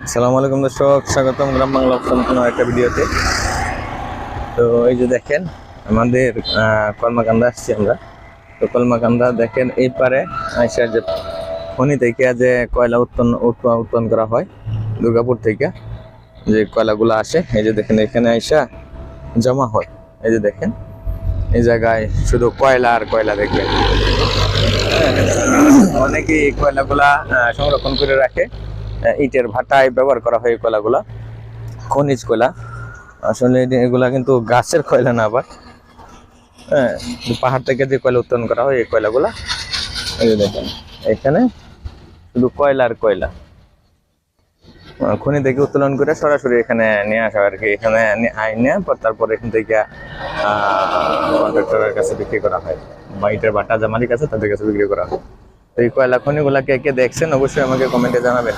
আসসালামু আলাইকুম দর্শক, স্বাগতম গ্রাম বাংলা নতুন একটা ভিডিওতে। তো এই যে দেখেন আমাদের কলমাকান্দা আসছি আমরা। তো কলমাকান্দা দেখেন এই পারে আইসা যে খনি থেকে যে কয়লা উৎপন্ন করা হয় দুর্গাপুর থেকে, যে কয়লাগুলো আসে এই যে দেখেন এখানে আইসা জমা হয়। এই যে দেখেন এই জায়গায় শুধু কয়লা আর কয়লা দেখবেন। অনেকেই এই কয়লাগুলা সংরক্ষণ করে রাখে। ইটের ভাটায় ব্যবহার করা হয় এই কয়লাগুলা, খনিজ কয়লা। আসলে এগুলা কিন্তু গাছের কয়লা না, আবার হ্যাঁ পাহাড় থেকে যে কয়লা উত্তোলন করা হয় এই কয়লাগুলা। এই যে দেখেন এখানে শুধু কয়লা আর কয়লা, খনি থেকে উত্তোলন করে সরাসরি এখানে নিয়ে আসা আর কি। এখানে আইনে তারপর এখান থেকে কন্ট্রাক্টরের কাছে বিক্রি করা হয়, বা ইটের ভাটা যে মালিক আছে তাদের কাছে বিক্রি করা হয়। তো এই কয়লা খনিগুলা কে কে দেখছেন অবশ্যই আমাকে কমেন্টে জানাবেন।